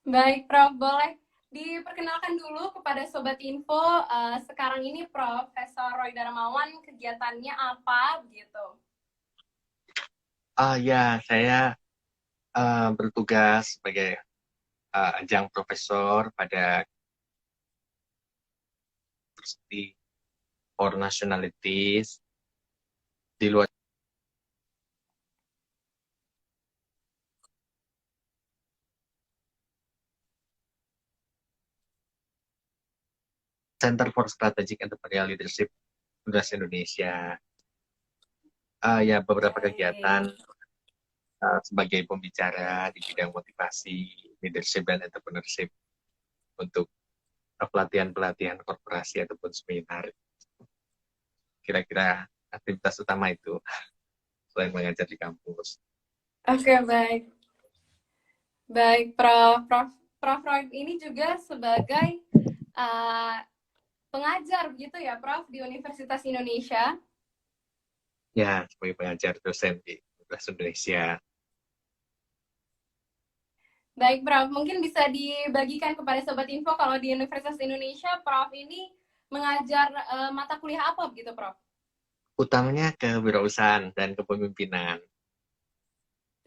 Baik, Prof. Boleh diperkenalkan dulu kepada Sobat Info. Sekarang ini Profesor Roy Darmawan kegiatannya apa begitu? Ya, saya bertugas sebagai ajang profesor pada University for Nationalities di luar Center for Strategic Entrepreneurial Leadership Universitas Indonesia. Ya, beberapa kegiatan Baik. sebagai pembicara di bidang motivasi, leadership, dan entrepreneurship untuk pelatihan-pelatihan korporasi ataupun seminar. Kira-kira aktivitas utama itu selain mengajar di kampus. Oke, baik. Baik, Prof. Roy ini juga sebagai uh, pengajar begitu ya, Prof, di Universitas Indonesia. Ya, sebagai pengajar dosen di Universitas Indonesia. Baik, Prof. Mungkin bisa dibagikan kepada Sobat Info kalau di Universitas Indonesia, Prof ini mengajar mata kuliah apa begitu, Prof? Utamanya kewirausahaan dan kepemimpinan.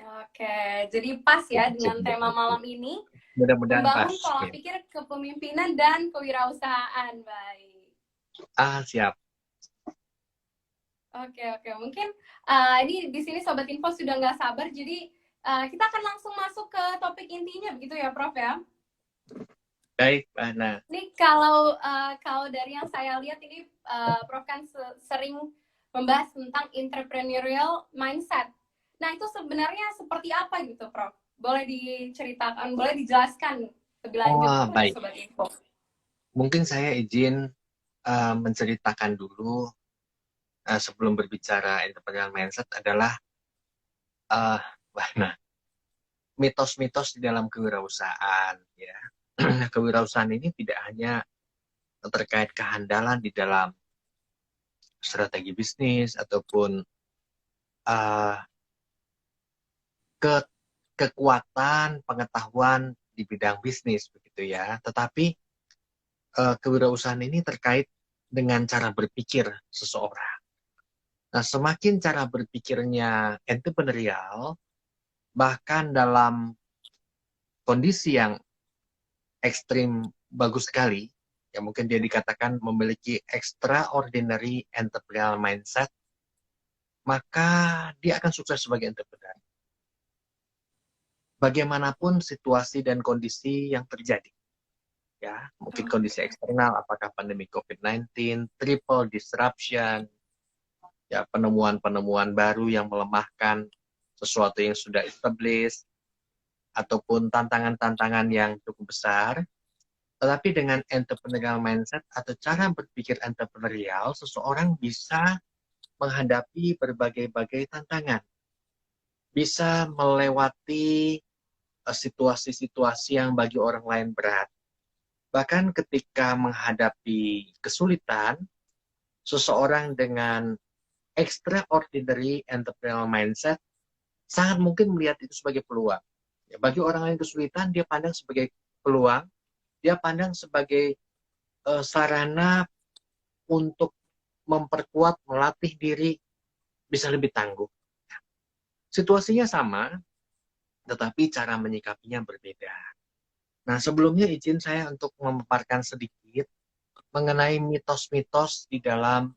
Oke, jadi pas ya dengan tema Sebenarnya. malam ini, Mudah-mudahan pas. membangun pola Ya. pikir kepemimpinan dan kewirausahaan. Baik. Siap. Oke, oke. Mungkin ini di sini Sobat Info sudah nggak sabar, jadi kita akan langsung masuk ke topik intinya begitu ya, Prof ya? Baik, Mbak Hana. Ini kalau dari yang saya lihat ini Prof kan sering membahas tentang entrepreneurial mindset. Nah, itu sebenarnya seperti apa gitu, Prof? Boleh diceritakan, boleh dijelaskan lebih lanjut kepada Baik. Sobat Info. Mungkin saya izin menceritakan dulu sebelum berbicara entrepreneurial mindset adalah Mbak Hana, mitos-mitos di dalam kewirausahaan. Ya. Kewirausahaan ini tidak hanya terkait kehandalan di dalam strategi bisnis ataupun uh, ke kekuatan pengetahuan di bidang bisnis begitu ya. Tetapi kewirausahaan ini terkait dengan cara berpikir seseorang. Nah, semakin cara berpikirnya entrepreneurial, bahkan dalam kondisi yang ekstrim bagus sekali, ya mungkin dia dikatakan memiliki extraordinary entrepreneurial mindset, maka dia akan sukses sebagai entrepreneur. Bagaimanapun situasi dan kondisi yang terjadi. Ya, mungkin kondisi eksternal, apakah pandemi COVID-19, triple disruption, ya penemuan-penemuan baru yang melemahkan sesuatu yang sudah established, ataupun tantangan-tantangan yang cukup besar. Tetapi dengan entrepreneurial mindset atau cara berpikir entrepreneurial, seseorang bisa menghadapi berbagai-bagai tantangan, bisa melewati situasi-situasi yang bagi orang lain berat. Bahkan ketika menghadapi kesulitan, seseorang dengan extraordinary entrepreneurial mindset sangat mungkin melihat itu sebagai peluang. Ya, bagi orang lain kesulitan, dia pandang sebagai peluang, dia pandang sebagai sarana untuk memperkuat, melatih diri, bisa lebih tangguh. Situasinya sama, tetapi cara menyikapinya berbeda. Nah, sebelumnya izin saya untuk memaparkan sedikit mengenai mitos-mitos di dalam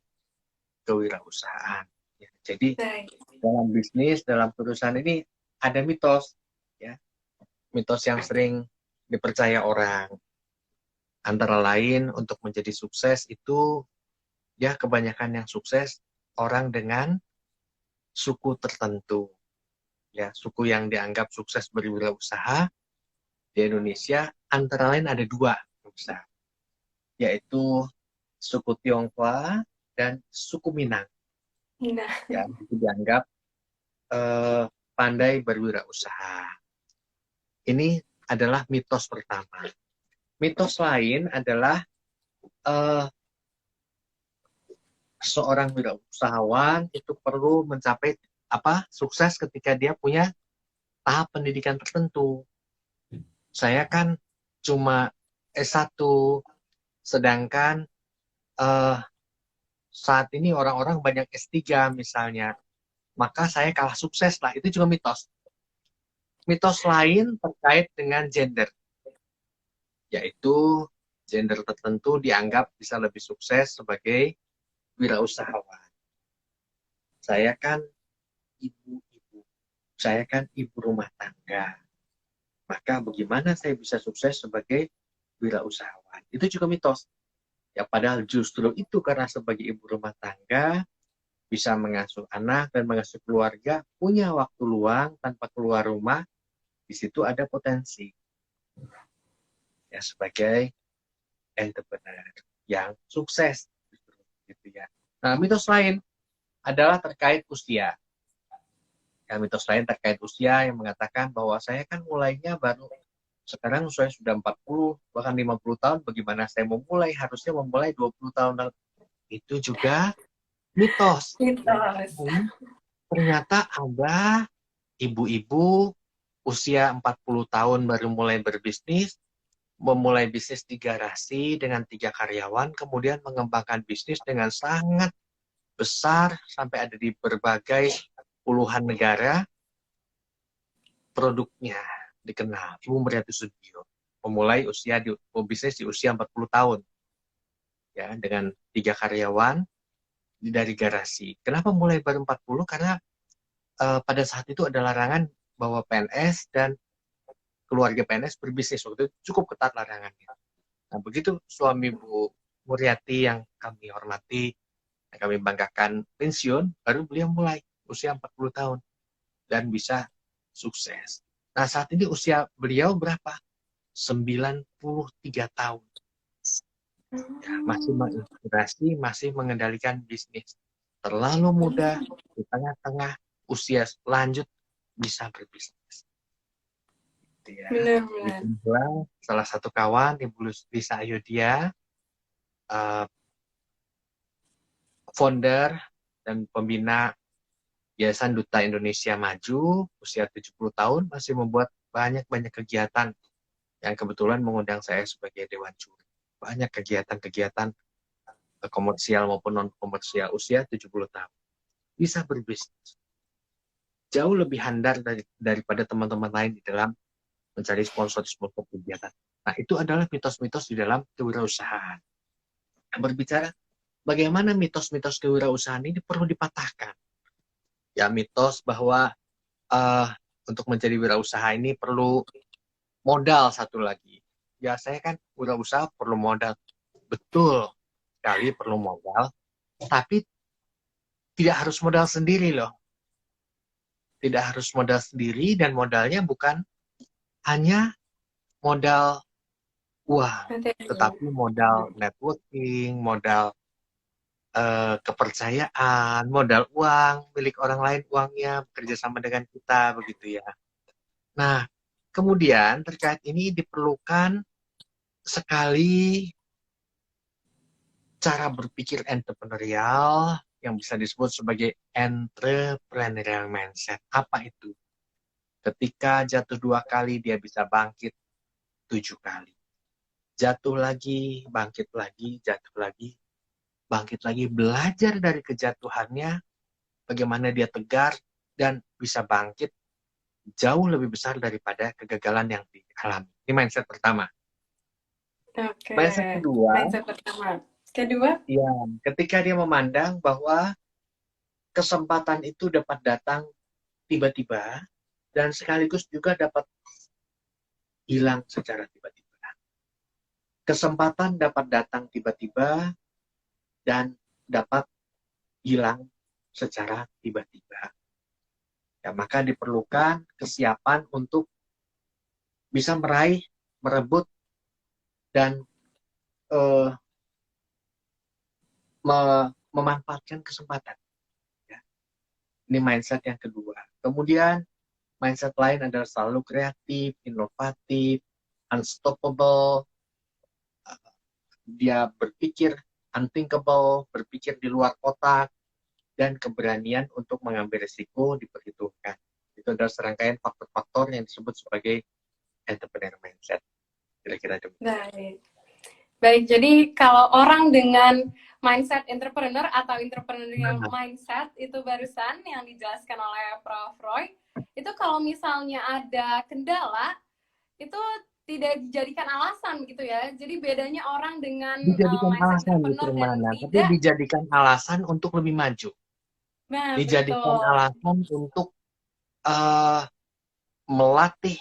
kewirausahaan. Ya, jadi dalam bisnis, dalam perusahaan ini ada mitos, ya, mitos yang sering dipercaya orang. Antara lain untuk menjadi sukses itu, ya kebanyakan yang sukses orang dengan suku tertentu, ya suku yang dianggap sukses berwirausaha di Indonesia antara lain ada dua besar, yaitu suku Tionghoa dan suku Minang. Nah, Ya, itu dianggap pandai berwirausaha. Ini adalah mitos pertama. Mitos lain adalah uh, seorang wirausahawan itu perlu mencapai sukses ketika dia punya tahap pendidikan tertentu. Saya kan cuma S1, sedangkan eh, saat ini orang-orang banyak S3 misalnya. Maka saya kalah sukses lah. Itu juga mitos. Mitos lain terkait dengan gender, yaitu gender tertentu dianggap bisa lebih sukses sebagai wirausahawan. Saya kan ibu-ibu, saya kan ibu rumah tangga. Maka bagaimana saya bisa sukses sebagai wirausahawan? Itu juga mitos. Ya padahal justru itu karena sebagai ibu rumah tangga bisa mengasuh anak dan mengasuh keluarga, punya waktu luang tanpa keluar rumah, di situ ada potensi ya sebagai entrepreneur yang sukses gitu ya. Nah, mitos lain adalah terkait usia. Ya, mitos lain terkait usia yang mengatakan bahwa saya kan mulainya baru sekarang saya sudah 40 bahkan 50 tahun, bagaimana saya memulai? Harusnya memulai 20 tahun. Itu juga mitos. Mitos. Ternyata ada ibu-ibu usia 40 tahun baru mulai berbisnis, memulai bisnis di garasi dengan 3 karyawan, kemudian mengembangkan bisnis dengan sangat besar sampai ada di berbagai puluhan negara, produknya dikenal. Ibu Muriati Sudibyo memulai bisnis di usia 40 tahun ya dengan 3 karyawan dari garasi. Kenapa mulai baru 40? Karena pada saat itu ada larangan bahwa PNS dan keluarga PNS berbisnis. Waktu itu cukup ketat larangannya. Nah, begitu suami Bu Muriati yang kami hormati, yang kami banggakan pensiun, baru beliau mulai usia 40 tahun dan bisa sukses. Nah, saat ini usia beliau berapa? 93 tahun. Ya, masih menginspirasi, masih mengendalikan bisnis. Terlalu muda, di tengah-tengah usia lanjut bisa berbisnis. Gitu ya. Benar-benar. Begitu salah satu kawan, Ibu Lisa Ayodhya, founder dan pembina Yayasan Duta Indonesia Maju, usia 70 tahun, masih membuat banyak-banyak kegiatan yang kebetulan mengundang saya sebagai Dewan Juri. Banyak kegiatan-kegiatan komersial maupun non-komersial, usia 70 tahun. Bisa berbisnis. Jauh lebih handal daripada teman-teman lain di dalam mencari sponsor-sponsor kegiatan. Nah, itu adalah mitos-mitos di dalam kewirausahaan. Berbicara bagaimana mitos-mitos kewirausahaan ini perlu dipatahkan. Ya, mitos bahwa untuk menjadi wirausaha ini perlu modal satu lagi. Ya, saya kan wirausaha perlu modal. Betul sekali perlu modal, tapi tidak harus modal sendiri loh. Tidak harus modal sendiri dan modalnya bukan hanya modal uang, tetapi modal networking, modal kepercayaan, modal uang, milik orang lain uangnya, bekerja sama dengan kita, begitu ya. Nah, kemudian terkait ini diperlukan sekali cara berpikir entrepreneurial yang bisa disebut sebagai entrepreneurial mindset. Apa itu? Ketika jatuh 2 kali, dia bisa bangkit 7 kali. Jatuh lagi, bangkit lagi, jatuh lagi, bangkit lagi, belajar dari kejatuhannya, bagaimana dia tegar dan bisa bangkit jauh lebih besar daripada kegagalan yang dialami. Ini mindset pertama. Oke. Mindset kedua, Mindset pertama. Kedua? ya, ketika dia memandang bahwa kesempatan itu dapat datang tiba-tiba dan sekaligus juga dapat hilang secara tiba-tiba. Kesempatan dapat datang tiba-tiba dan dapat hilang secara tiba-tiba. Ya, maka diperlukan kesiapan untuk bisa meraih, merebut, dan memanfaatkan kesempatan. Ya. Ini mindset yang kedua. Kemudian mindset lain adalah selalu kreatif, inovatif, unstoppable. Dia berpikir unthinkable, berpikir di luar kotak, dan keberanian untuk mengambil risiko diperhitungkan. Itu adalah serangkaian faktor-faktor yang disebut sebagai entrepreneur mindset. Kira-kira Baik. Baik, jadi kalau orang dengan mindset entrepreneur atau entrepreneurial demikian. mindset itu barusan yang dijelaskan oleh Prof. Roy, itu kalau misalnya ada kendala, itu tidak dijadikan alasan gitu ya. Jadi bedanya orang dengan Dijadikan mindset alasan entrepreneur justru dan mana, tapi tidak. dijadikan alasan untuk lebih maju. Nah, Dijadikan betul. alasan untuk melatih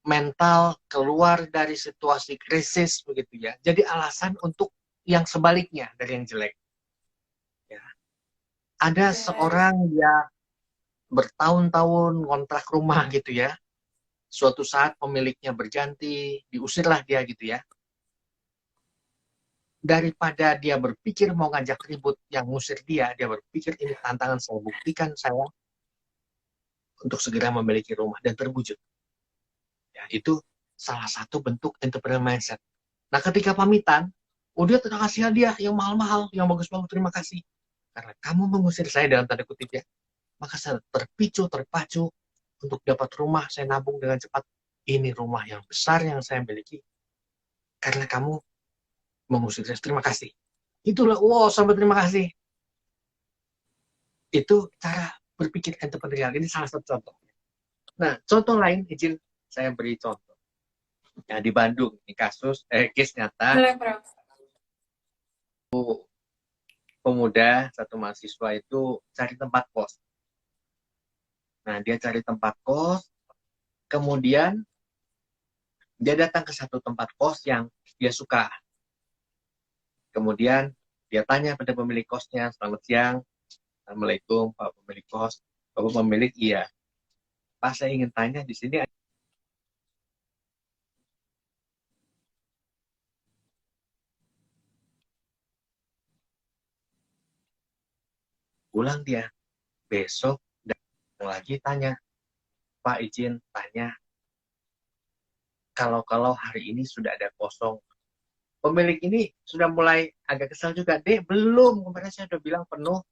mental keluar dari situasi krisis begitu ya. Jadi alasan untuk yang sebaliknya dari yang jelek. Ya. Ada Oke. seorang dia bertahun-tahun kontrak rumah gitu ya. Suatu saat pemiliknya berganti, diusirlah dia gitu ya. Daripada dia berpikir mau ngajak ribut yang ngusir dia berpikir ini tantangan saya, buktikan saya untuk segera memiliki rumah dan terwujud. Ya, itu salah satu bentuk entrepreneur mindset. Nah, ketika pamitan, dia tidak kasih hadiah yang mahal-mahal, yang bagus-bagus, terima kasih. Karena kamu mengusir saya dalam tanda kutip ya, maka saya terpacu untuk dapat rumah, saya nabung dengan cepat. Ini rumah yang besar yang saya miliki karena kamu mengusir saya. Terima kasih. Itulah, wow, sampai terima kasih. Itu cara berpikir entrepreneurial. Ini salah satu contoh. Nah, contoh lain, izin saya beri contoh. Ya, di Bandung, ini case nyata, Boleh, Prof. pemuda, satu mahasiswa itu cari tempat kos. Nah, dia cari tempat kos, kemudian dia datang ke satu tempat kos yang dia suka. Kemudian dia tanya pada pemilik kosnya, selamat siang, Assalamualaikum Pak pemilik kos. Bapak pemilik, iya. Pak, saya ingin tanya di sini pulang dia. Besok datang lagi tanya, Pak izin tanya, kalau hari ini sudah ada kosong. Pemilik ini sudah mulai agak kesal juga, Dek, belum, kemarin saya udah bilang penuh.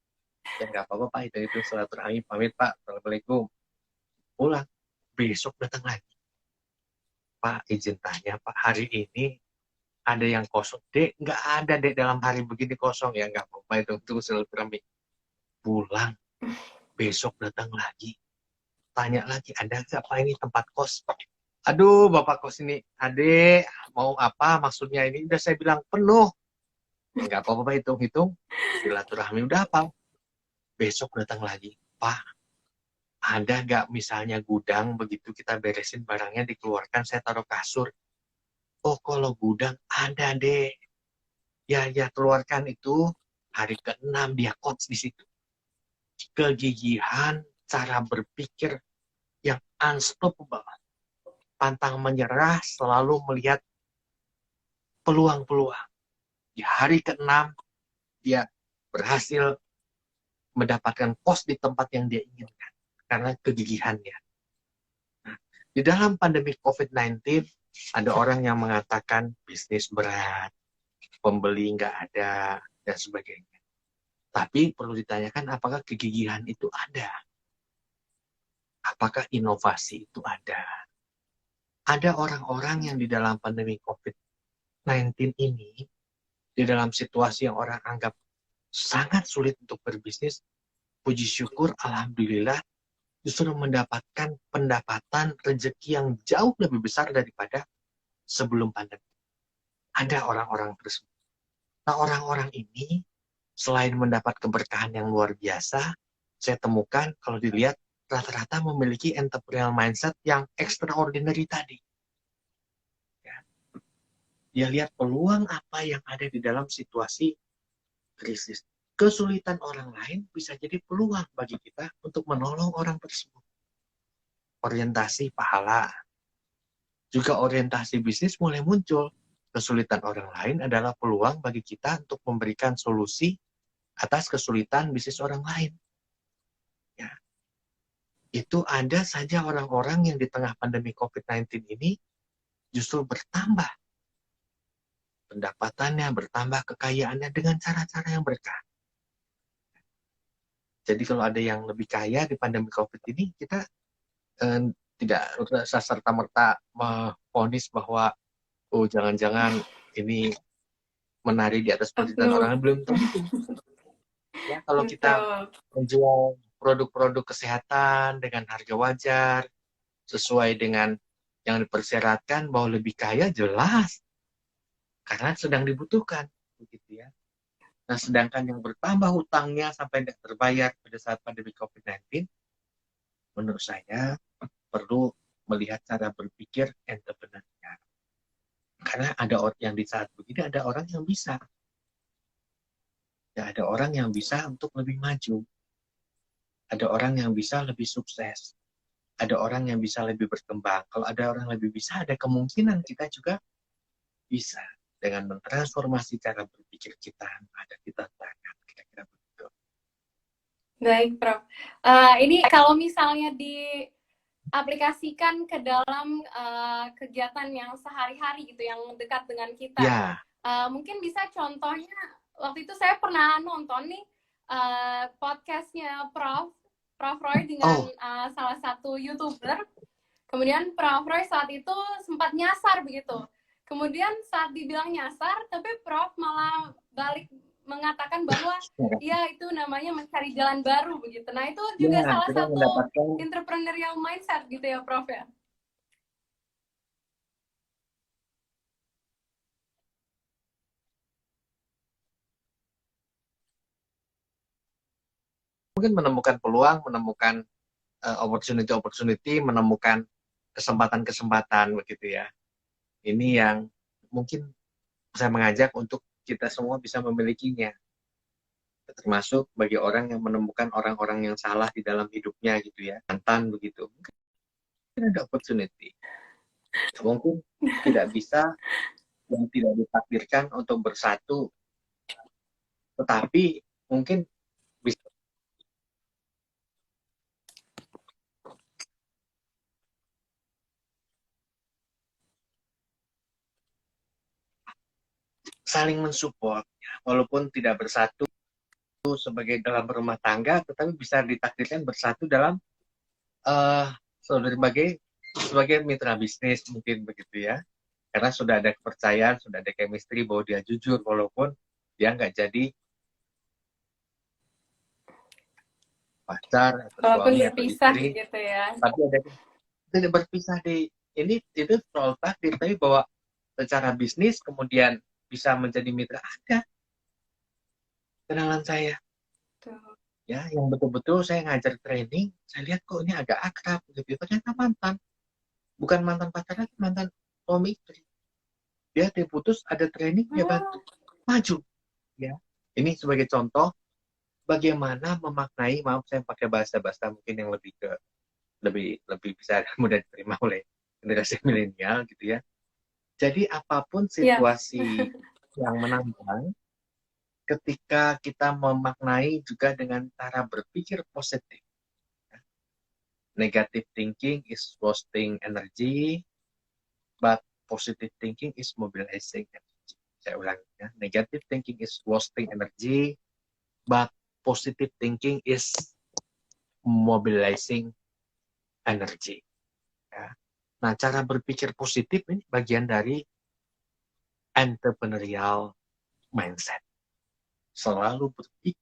Ya nggak apa-apa Pak, itu silaturahmi, pamit Pak, Assalamualaikum. Pulang, besok datang lagi. Pak izin tanya, Pak hari ini ada yang kosong? Dek, nggak ada Dek, dalam hari begini kosong. Ya nggak apa-apa, itu silaturahmi. Pulang, besok datang lagi. Tanya lagi, ada nggak Pak ini tempat kos? Aduh, Bapak kos ini, Adek, mau apa maksudnya ini? Udah saya bilang penuh. Ya nggak apa-apa, Pak, hitung-hitung. Silaturahmi udah apa? Besok datang lagi. Pak, ada nggak misalnya gudang, begitu kita beresin barangnya dikeluarkan, saya taruh kasur. Oh, kalau gudang ada, Dek. Ya, ya, keluarkan itu. Hari ke-6 dia coach di situ. Kegigihan, cara berpikir yang unstoppable. Pantang menyerah, selalu melihat peluang-peluang. Di hari ke-6, dia berhasil mendapatkan pos di tempat yang dia inginkan. Karena kegigihannya. Nah, di dalam pandemi COVID-19, ada orang yang mengatakan bisnis berat, pembeli nggak ada, dan sebagainya. Tapi perlu ditanyakan apakah kegigihan itu ada? Apakah inovasi itu ada? Ada orang-orang yang di dalam pandemi COVID-19 ini, di dalam situasi yang orang anggap sangat sulit untuk berbisnis, puji syukur, alhamdulillah, justru mendapatkan pendapatan rezeki yang jauh lebih besar daripada sebelum pandemi. Ada orang-orang tersebut. Nah, orang-orang ini selain mendapat keberkahan yang luar biasa, saya temukan kalau dilihat rata-rata memiliki entrepreneurial mindset yang extraordinary tadi. Ya. Dia lihat peluang apa yang ada di dalam situasi krisis. Kesulitan orang lain bisa jadi peluang bagi kita untuk menolong orang tersebut. Orientasi pahala. Juga orientasi bisnis mulai muncul. Kesulitan orang lain adalah peluang bagi kita untuk memberikan solusi atas kesulitan bisnis orang lain. Ya. Itu ada saja orang-orang yang di tengah pandemi COVID-19 ini justru bertambah pendapatannya, bertambah kekayaannya dengan cara-cara yang berkah. Jadi kalau ada yang lebih kaya di pandemi COVID ini, kita tidak serta-merta memvonis bahwa oh jangan-jangan ini menari di atas penderitaan orang lain, belum tentu. Ya, kalau kita menjual produk-produk kesehatan dengan harga wajar, sesuai dengan yang dipersyaratkan, bahwa lebih kaya jelas, karena sedang dibutuhkan, begitu ya. Nah, sedangkan yang bertambah hutangnya sampai tidak terbayar pada saat pandemi COVID-19, menurut saya perlu melihat cara berpikir entrepreneurial. Karena ada orang yang di saat begini, ada orang yang bisa. Ya, ada orang yang bisa untuk lebih maju. Ada orang yang bisa lebih sukses. Ada orang yang bisa lebih berkembang. Kalau ada orang yang lebih bisa, ada kemungkinan kita juga bisa. Dengan mentransformasi cara berpikir kita, ada kita tangan. Kira-kira begitu. Baik, Prof. Ini kalau misalnya diaplikasikan ke dalam kegiatan yang sehari-hari gitu, yang dekat dengan kita. Ya. Mungkin bisa contohnya, waktu itu saya pernah nonton nih podcastnya Prof Roy dengan salah satu YouTuber. Kemudian Prof Roy saat itu sempat nyasar begitu. Kemudian saat dibilang nyasar, tapi Prof malah balik mengatakan bahwa ya itu namanya mencari jalan baru begitu. Nah itu juga salah satu entrepreneurial mindset gitu ya Prof ya. Mungkin menemukan peluang, menemukan opportunity, menemukan kesempatan-kesempatan begitu ya. Ini yang mungkin saya mengajak untuk kita semua bisa memilikinya. Termasuk bagi orang yang menemukan orang-orang yang salah di dalam hidupnya gitu ya. Mantan begitu. Mungkin ada opportunity. Mungkin tidak bisa yang tidak ditakdirkan untuk bersatu. Tetapi mungkin bisa saling mensupport, walaupun tidak bersatu sebagai dalam rumah tangga, tetapi bisa ditakdirkan bersatu dalam sebagai mitra bisnis mungkin begitu ya, karena sudah ada kepercayaan, sudah ada chemistry bahwa dia jujur walaupun dia nggak jadi pacar atau suami atau istri, gitu ya. tapi ada tidak berpisah di ini itu soal takdir, tapi bahwa secara bisnis kemudian bisa menjadi mitra, ada kenalan saya ya yang betul-betul saya ngajar training, saya lihat kok ini agak akrab gitu, ternyata mantan, bukan mantan pacaran, mantan suami istri, dia diputus, ada training, dia bantu maju ya. Ini sebagai contoh bagaimana memaknai, maaf saya pakai bahasa mungkin yang lebih bisa mudah diterima oleh generasi milenial gitu ya. Jadi apapun situasi yang menantang, ketika kita memaknai juga dengan cara berpikir positif. Negative thinking is wasting energy, but positive thinking is mobilizing energy. Saya ulangi ya. Negative thinking is wasting energy, but positive thinking is mobilizing energy. Ya. Nah, cara berpikir positif ini bagian dari entrepreneurial mindset. Selalu berpikir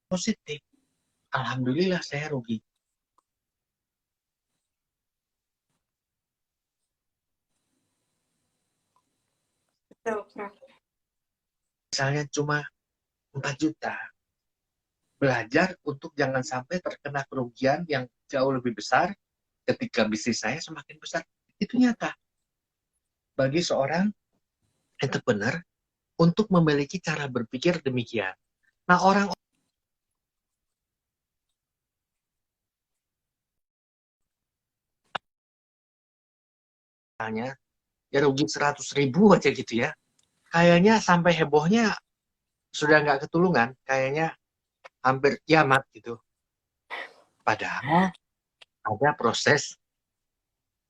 positif. Alhamdulillah saya rugi. Misalnya cuma 4 juta. Belajar untuk jangan sampai terkena kerugian yang jauh lebih besar ketika bisnis saya semakin besar. Itu nyata. Bagi seorang entrepreneur untuk memiliki cara berpikir demikian. Nah, orang ya rugi 100.000 aja gitu ya. Kayaknya sampai hebohnya sudah nggak ketulungan. Kayaknya hampir kiamat gitu. Padahal ada proses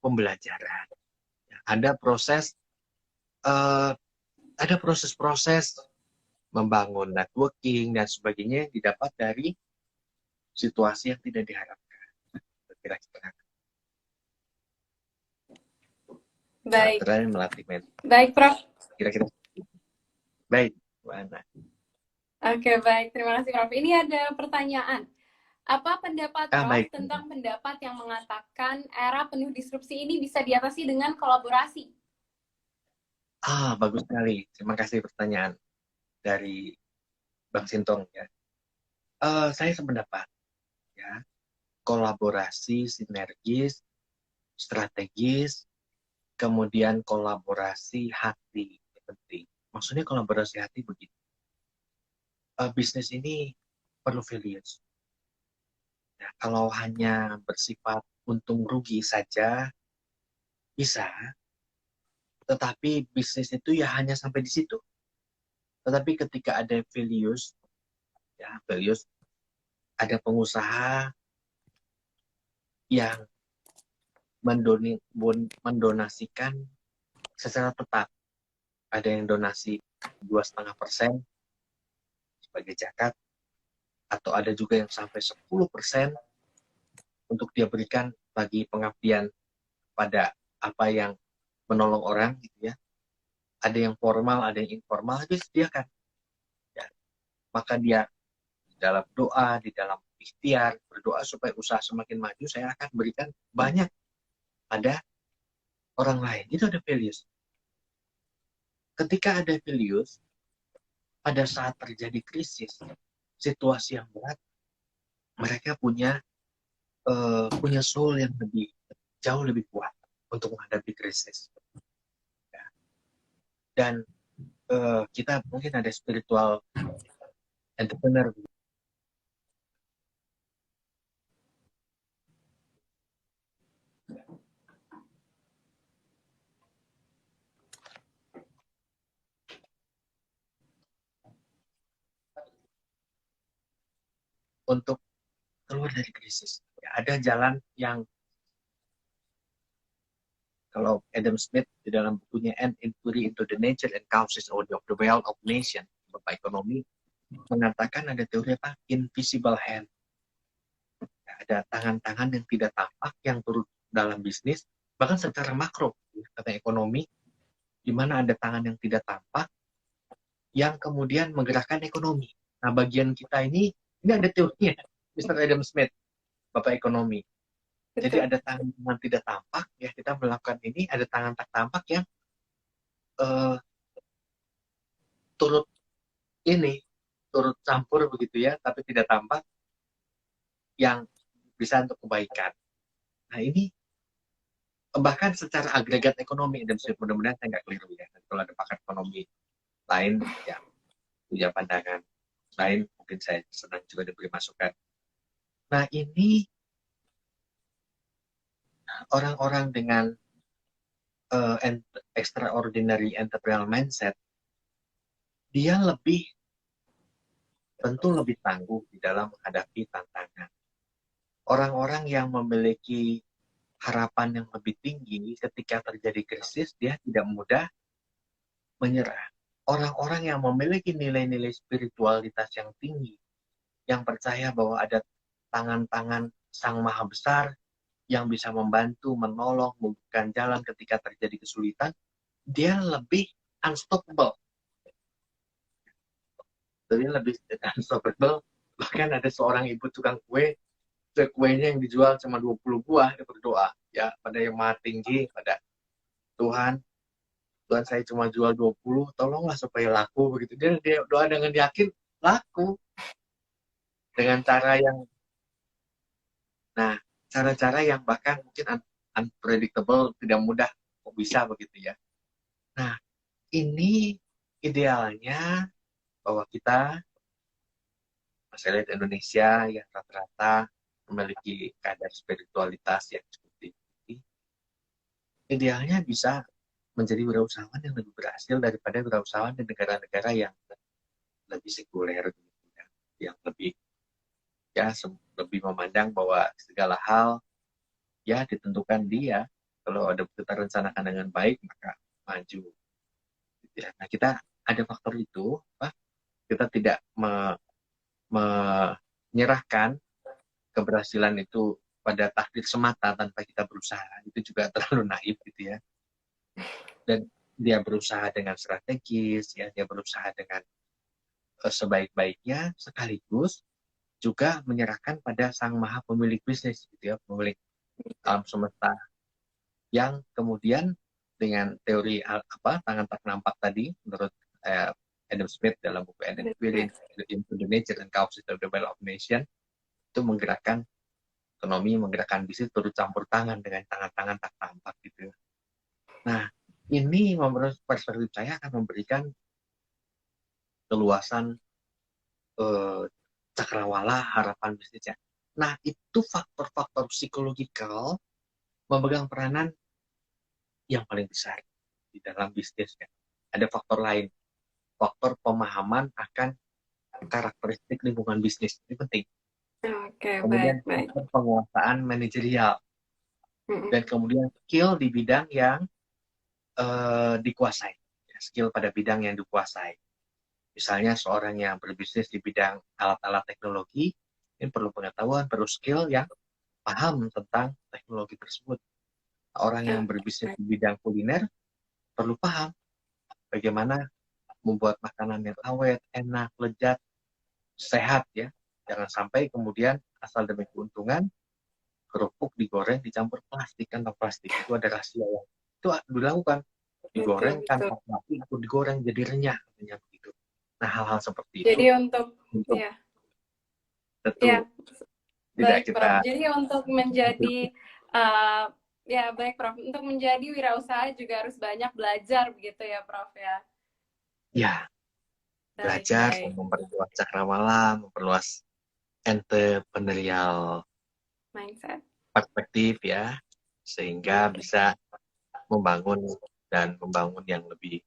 pembelajaran. Ada proses membangun networking dan sebagainya yang didapat dari situasi yang tidak diharapkan. Kira-kira. Baik. Terakhir melatih mental. Baik, Prof. Kira-kira. Baik, Mbak. Oke, baik. Terima kasih, Prof. Ini ada pertanyaan. Apa pendapat Prof Baik. tentang pendapat yang mengatakan era penuh disrupsi ini bisa diatasi dengan kolaborasi? Bagus sekali. Terima kasih pertanyaan dari Bang Sintong ya. Saya sependapat ya. Kolaborasi sinergis, strategis, kemudian kolaborasi hati penting. Maksudnya kolaborasi hati begitu. Bisnis ini perlu values. Ya, kalau hanya bersifat untung rugi saja bisa, tetapi bisnis itu ya hanya sampai di situ. Tetapi ketika ada values, ya values, ada pengusaha yang mendonasikan secara tetap. Ada yang donasi 2,5% sebagai zakat, atau ada juga yang sampai 10% untuk dia berikan bagi pengabdian pada apa yang menolong orang gitu ya. Ada yang formal, ada yang informal, tapi sediakan. Ya. Maka dia di dalam doa, di dalam ikhtiar, berdoa supaya usaha semakin maju, saya akan berikan banyak pada orang lain. Itu ada values. Ketika ada values, pada saat terjadi krisis, situasi yang berat, mereka punya soul yang jauh lebih kuat untuk menghadapi krisis. Ya. Dan kita mungkin ada spiritual entrepreneur. Untuk keluar dari krisis. Ya, ada jalan yang kalau Adam Smith di dalam bukunya An Inquiry into the Nature and Causes of the Wealth of Nation, Bapak Ekonomi, mengatakan ada teori apa? Invisible hand. Ya, ada tangan-tangan yang tidak tampak yang turut dalam bisnis, bahkan secara makro, kata ekonomi, di mana ada tangan yang tidak tampak yang kemudian menggerakkan ekonomi. Nah, bagian kita ini ada teorinya, Mr. Adam Smith, Bapak Ekonomi. Jadi Betul. ada tangan tidak tampak, ya kita melakukan ini, ada tangan tak tampak yang turut campur begitu ya, tapi tidak tampak, yang bisa untuk kebaikan. Nah ini bahkan secara agregat ekonomi, dan mudah-mudahan saya nggak keliru ya, kalau ada pakar ekonomi lain yang punya pandangan lain, mungkin saya senang juga diberi masukan. Nah ini orang-orang dengan extraordinary entrepreneurial mindset, dia tentu lebih tangguh di dalam menghadapi tantangan. Orang-orang yang memiliki harapan yang lebih tinggi ketika terjadi krisis, dia tidak mudah menyerah. Orang-orang yang memiliki nilai-nilai spiritualitas yang tinggi, yang percaya bahwa ada tangan-tangan Sang Maha Besar yang bisa membantu, menolong, membukakan jalan ketika terjadi kesulitan, dia lebih unstoppable. Jadi lebih unstoppable. Bahkan ada seorang ibu tukang kue, kuenya yang dijual cuma 20 buah, dia berdoa ya pada Yang Maha Tinggi, pada Tuhan saya cuma jual 20, tolonglah supaya laku begitu. Dia doa dengan yakin laku. Dengan cara yang cara-cara yang bahkan mungkin unpredictable, tidak mudah kok bisa begitu ya. Nah, ini idealnya bahwa kita masyarakat Indonesia yang rata-rata memiliki kadar spiritualitas yang cukup tinggi, idealnya bisa menjadi wirausahawan yang lebih berhasil daripada wirausahawan di negara-negara yang lebih sekuler, yang lebih lebih memandang bahwa segala hal ya ditentukan dia, Kalau ada kita rencanakan dengan baik, maka maju. Gitu ya. Nah, kita ada faktor itu, apa? Kita tidak menyerahkan keberhasilan itu pada takdir semata tanpa kita berusaha. Itu juga terlalu naif gitu ya. Dan dia berusaha dengan strategis, ya, dia berusaha dengan sebaik-baiknya, sekaligus juga menyerahkan pada sang maha pemilik bisnis gitu ya, pemilik alam semesta, yang kemudian dengan teori tangan tak nampak tadi menurut Adam Smith dalam buku Into the Nature and Causes of the Wealth of Nation, itu menggerakkan ekonomi, menggerakkan bisnis turut campur tangan dengan tangan-tangan tak tampak gitu. Nah, ini menurut perspektif saya akan memberikan keluasan cakrawala harapan bisnisnya. Nah, itu faktor-faktor psikologikal memegang peranan yang paling besar di dalam bisnisnya. Ada faktor lain, faktor pemahaman akan karakteristik lingkungan bisnis, ini penting. Kemudian faktor penguasaan manajerial, dan kemudian skill di bidang yang dikuasai, skill pada bidang yang dikuasai. Misalnya seorang yang berbisnis di bidang alat-alat teknologi, ini perlu pengetahuan, perlu skill yang paham tentang teknologi tersebut. Orang yang berbisnis di bidang kuliner perlu paham bagaimana membuat makanan yang awet, enak, lezat, sehat ya. Jangan sampai kemudian asal demi keuntungan kerupuk digoreng dicampur plastik, kan plastik itu ada rahasia yang itu dilakukan, digoreng kan plastik itu digoreng jadi renyah katanya begitu. Nah, hal-hal seperti jadi itu untuk ya tentu ya tidak baik kita. Prof. Jadi untuk menjadi ya baik Prof, untuk menjadi wirausaha juga harus banyak belajar begitu ya Prof ya. Ya, belajar, memperluas cakrawala, memperluas entrepreneurial mindset, perspektif ya, sehingga bisa membangun yang lebih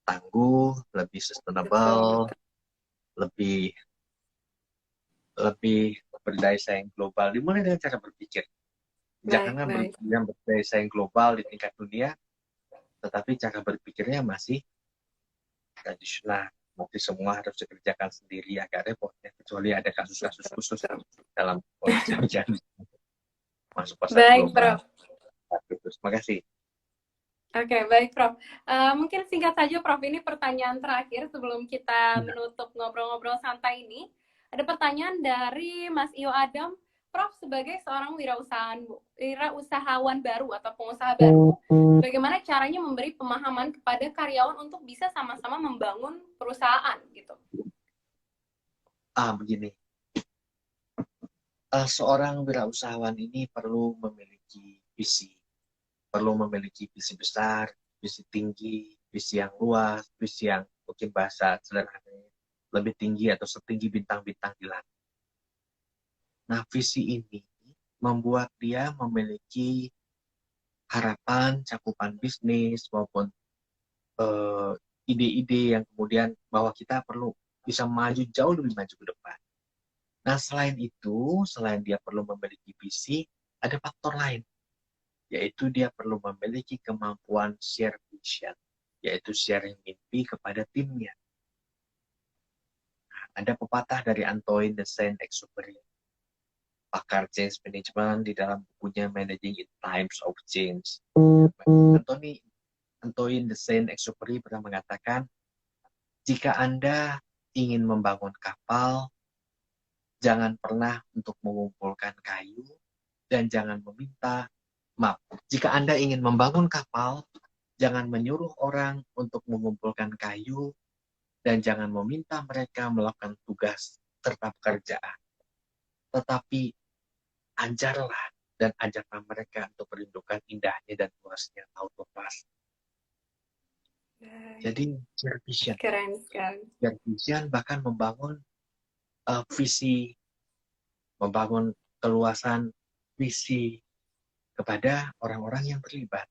tangguh, lebih sustainable, lebih berdaya saing global. Dimulai dengan cara berpikir. Jangan berdaya saing global di tingkat dunia, tetapi cara berpikirnya masih tradisional. Mungkin semua harus dikerjakan sendiri, agak repot ya, kecuali ada kasus-kasus khusus dalam kondisi masuk pasar global. Terima kasih. Oke, baik Prof. Mungkin singkat saja Prof, ini pertanyaan terakhir sebelum kita menutup ngobrol-ngobrol santai ini. Ada pertanyaan dari Mas Iyo Adam. Prof, sebagai seorang wirausahawan baru atau pengusaha baru, bagaimana caranya memberi pemahaman kepada karyawan untuk bisa sama-sama membangun perusahaan gitu? Begini. Seorang wirausahawan ini perlu memiliki visi. Perlu memiliki visi besar, visi tinggi, visi yang luas, visi yang mungkin bahasa sederhananya lebih tinggi atau setinggi bintang-bintang di langit. Nah, visi ini membuat dia memiliki harapan, cakupan bisnis, maupun ide-ide yang kemudian bahwa kita perlu bisa maju jauh lebih maju ke depan. Nah, selain itu, selain dia perlu memiliki visi, ada faktor lain, yaitu dia perlu memiliki kemampuan share vision, yaitu sharing mimpi kepada timnya. Nah, ada pepatah dari Antoine de Saint-Exupéry, pakar change management, di dalam bukunya Managing in Times of Change. Antoine de Saint-Exupéry pernah mengatakan, jika Anda ingin membangun kapal, jangan pernah untuk mengumpulkan kayu, dan jangan jika Anda ingin membangun kapal, jangan menyuruh orang untuk mengumpulkan kayu, dan jangan meminta mereka melakukan tugas serta pekerjaan. Tetapi ajarlah dan ajarlah mereka untuk merindukan indahnya dan luasnya laut lepas. Jadi share vision. Keren sekali. Share vision, bahkan membangun visi, membangun keluasan visi kepada orang-orang yang terlibat.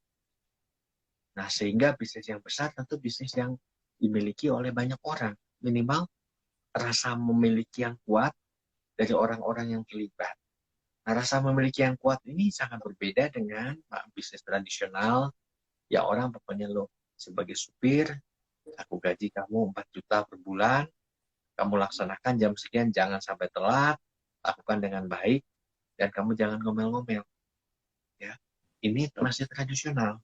Nah, sehingga bisnis yang besar tentu bisnis yang dimiliki oleh banyak orang. Minimal rasa memiliki yang kuat dari orang-orang yang terlibat. Nah, rasa memiliki yang kuat ini sangat berbeda dengan bisnis tradisional. Ya orang pokoknya lo sebagai supir, aku gaji kamu 4 juta per bulan, kamu laksanakan jam sekian, jangan sampai telat, lakukan dengan baik, dan kamu jangan ngomel-ngomel. Ya, ini masih tradisional.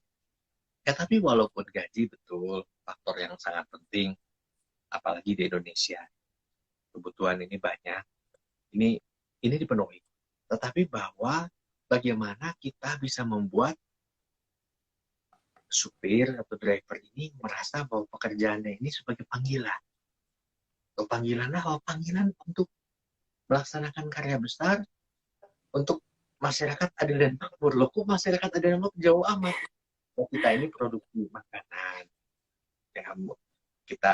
Ya, tapi walaupun gaji betul faktor yang sangat penting, apalagi di Indonesia, kebutuhan ini banyak, ini dipenuhi. Tetapi bahwa bagaimana kita bisa membuat supir atau driver ini merasa bahwa pekerjaannya ini sebagai panggilan. Atau panggilan apa? Panggilan untuk melaksanakan karya besar untuk masyarakat adil dan makmur. Loh, kok masyarakat adil dan makmur jauh amat? Ya, kita ini produksi makanan. Ya, kita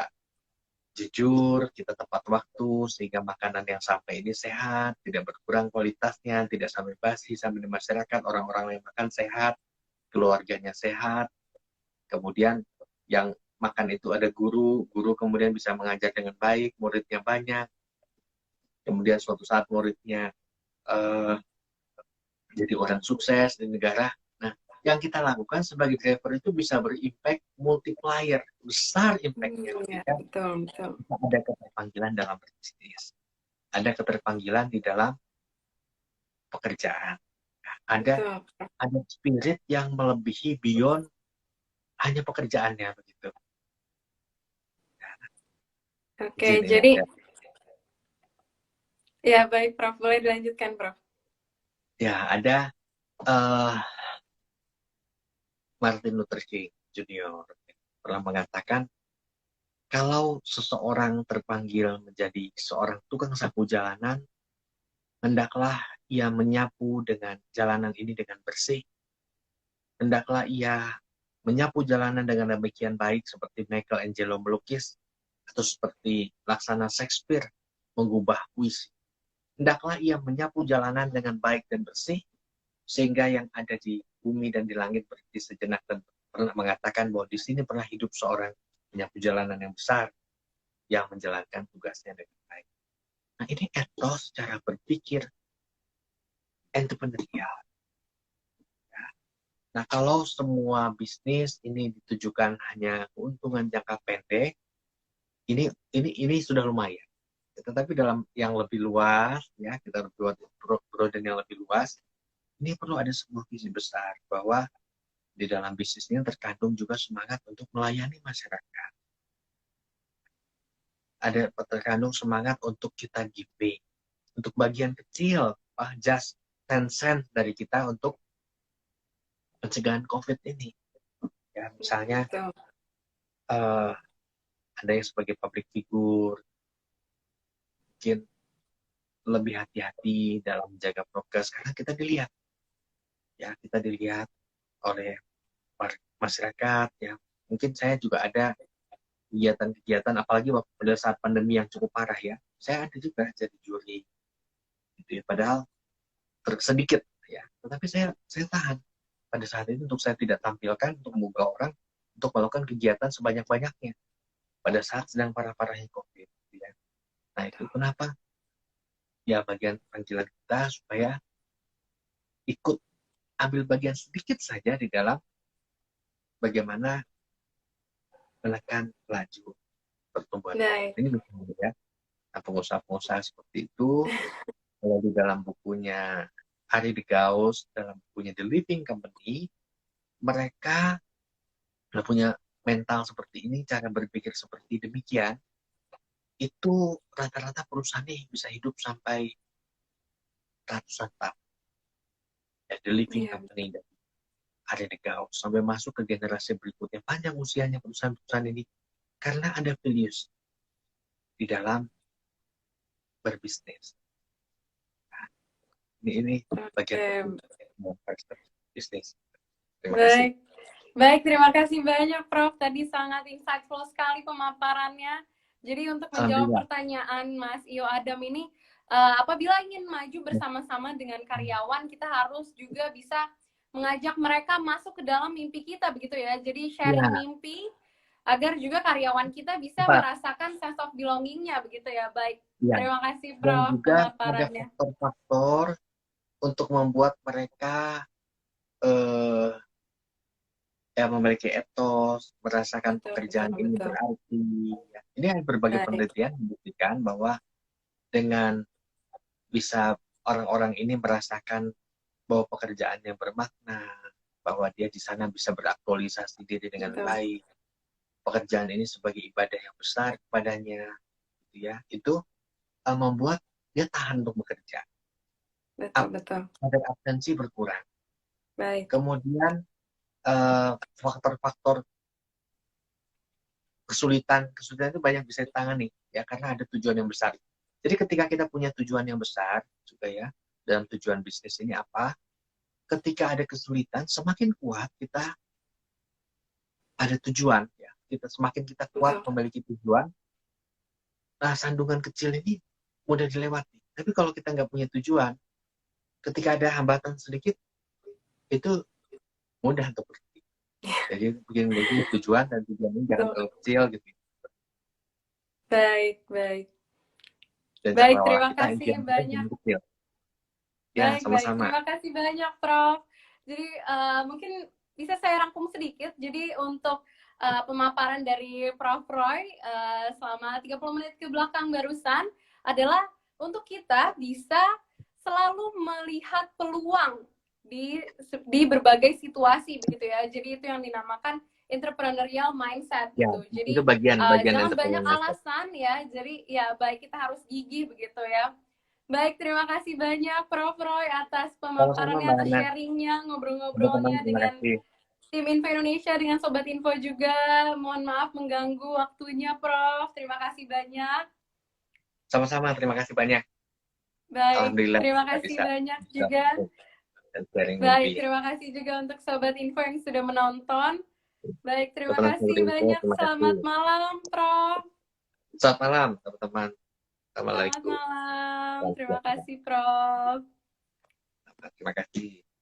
jujur, kita tepat waktu, sehingga makanan yang sampai ini sehat, tidak berkurang kualitasnya, tidak sampai basi, sampai di masyarakat, orang-orang yang makan sehat, keluarganya sehat, kemudian yang makan itu ada guru, guru kemudian bisa mengajar dengan baik, muridnya banyak, kemudian suatu saat muridnya uh, jadi orang sukses di negara. Nah, yang kita lakukan sebagai driver itu bisa berimpact multiplier, besar impactnya Ya, ketika betul, betul. ada keterpanggilan dalam berbisnis, ada keterpanggilan di dalam pekerjaan, ada Betul. ada spirit yang melebihi beyond hanya pekerjaannya begitu. Oke, Izin ini jadi ada. ya baik Prof, boleh dilanjutkan Prof. Ya, ada uh, Martin Luther King Junior pernah mengatakan, kalau seseorang terpanggil menjadi seorang tukang sapu jalanan, hendaklah ia menyapu dengan jalanan ini dengan bersih. Hendaklah ia menyapu jalanan dengan demikian baik seperti Michelangelo melukis, atau seperti Laksana Shakespeare mengubah puisi. Hendaklah ia menyapu jalanan dengan baik dan bersih, sehingga yang ada di bumi dan di langit berhenti sejenak dan pernah mengatakan bahwa di sini pernah hidup seorang penyapu jalanan yang besar yang menjalankan tugasnya dengan baik. Nah, ini etos cara berpikir entrepreneurial. Nah, kalau semua bisnis ini ditujukan hanya keuntungan jangka pendek, ini sudah lumayan. Tetapi dalam yang lebih luas, ya kita buat broaden yang lebih luas, ini perlu ada sebuah visi besar bahwa di dalam bisnis ini terkandung juga semangat untuk melayani masyarakat. Ada terkandung semangat untuk kita giving, untuk bagian kecil, just 10 cent dari kita untuk pencegahan COVID ini. Ya, misalnya uh, ada yang sebagai public figure, mungkin lebih hati-hati dalam menjaga prokes karena kita dilihat oleh masyarakat, ya. Mungkin saya juga ada kegiatan-kegiatan, apalagi pada saat pandemi yang cukup parah, ya. Saya ada juga jadi juri, gitu ya. Padahal sedikit, ya. Tetapi saya tahan pada saat itu untuk saya tidak tampilkan, untuk membuka orang, untuk melakukan kegiatan sebanyak-banyaknya pada saat sedang parah-parahnya COVID. Gitu ya. Nah, itu kenapa? Ya, bagian panggilan kita supaya ikut ambil bagian sedikit saja di dalam bagaimana menekan laju pertumbuhan COVID. Baik. Ini misalnya, ya. Nah, pengusaha-pengusaha seperti itu, kalau di dalam bukunya Ari de Gauss, dalam bukunya The Living Company, mereka punya mental seperti ini, cara berpikir seperti demikian, itu rata-rata perusahaannya bisa hidup sampai ratusan tahun. Ya, The Living Company dan Ari de Gauss, sampai masuk ke generasi berikutnya. Panjang usianya perusahaan-perusahaan ini, karena ada values di dalam berbisnis. Nah, ini bagian bisnis. Terima kasih. Baik, terima kasih banyak Prof. Tadi sangat insightful sekali pemaparannya. Jadi untuk menjawab pertanyaan Mas Iyo Adam ini, apabila ingin maju bersama-sama dengan karyawan, kita harus juga bisa mengajak mereka masuk ke dalam mimpi kita, begitu ya. Jadi sharing mimpi, agar juga karyawan kita bisa merasakan sense of belonging-nya, begitu ya. Baik, terima kasih Prof. Dan juga pemaparannya. ada faktor-faktor untuk membuat mereka ya memiliki etos, merasakan Betul, pekerjaan betul, ini betul. berarti. Ya. Ini ada berbagai Baik, penelitian membuktikan bahwa dengan bisa orang-orang ini merasakan bahwa pekerjaannya bermakna, bahwa dia di sana bisa beraktualisasi diri dengan betul, baik, pekerjaan ini sebagai ibadah yang besar kepadanya, gitu ya. Itu membuat dia tahan untuk bekerja. betul, betul. Kadar absensi berkurang. Baik, Kemudian faktor-faktor kesulitan itu banyak bisa ditangani ya karena ada tujuan yang besar. Jadi ketika kita punya tujuan yang besar juga ya dalam tujuan bisnis ini apa? Ketika ada kesulitan, semakin kuat kita ada tujuan ya. Semakin kita kuat betul. memiliki tujuan, nah sandungan kecil ini mudah dilewati. Tapi kalau kita nggak punya tujuan, ketika ada hambatan sedikit itu mudah untuk berhenti. Jadi bikin lagi tujuan dan tujuan ini jangan Betul. terlalu kecil gitu. Baik, baik. Dan Baik, cakrawala terima kita kasih impian kita banyak. jangan kecil. Ya, Baik, baik. sama-sama. Terima kasih banyak, Prof. Jadi mungkin bisa saya rangkum sedikit. Jadi untuk pemaparan dari Prof. Roy selama 30 menit ke belakang barusan adalah untuk kita bisa selalu melihat peluang di berbagai situasi begitu ya. Jadi itu yang dinamakan entrepreneurial mindset Ya, gitu. itu Jadi bagian jangan banyak entrepreneur mindset. alasan ya. Jadi ya baik kita harus gigih begitu ya. Baik, terima kasih banyak Prof. Roy atas Sama-sama pemaparannya, Mbak atas Ana. sharingnya, Teman-teman, ngobrol-ngobrolnya terima dengan kasih. tim Info Indonesia, dengan Sobat Info juga. Mohon maaf mengganggu waktunya, Prof. Terima kasih banyak. Sama-sama, terima kasih banyak. Baik, Alhamdulillah terima kita kasih bisa banyak bisa juga. masuk dan sharing Baik, mimpi. terima kasih juga untuk Sobat Info yang sudah menonton. Baik, terima Teman-teman kasih Sobat Info, banyak. terima kasih. Selamat malam, Prof. Selamat malam, teman-teman. Selamat Assalamualaikum. malam. Terima kasih, Prof. Terima kasih.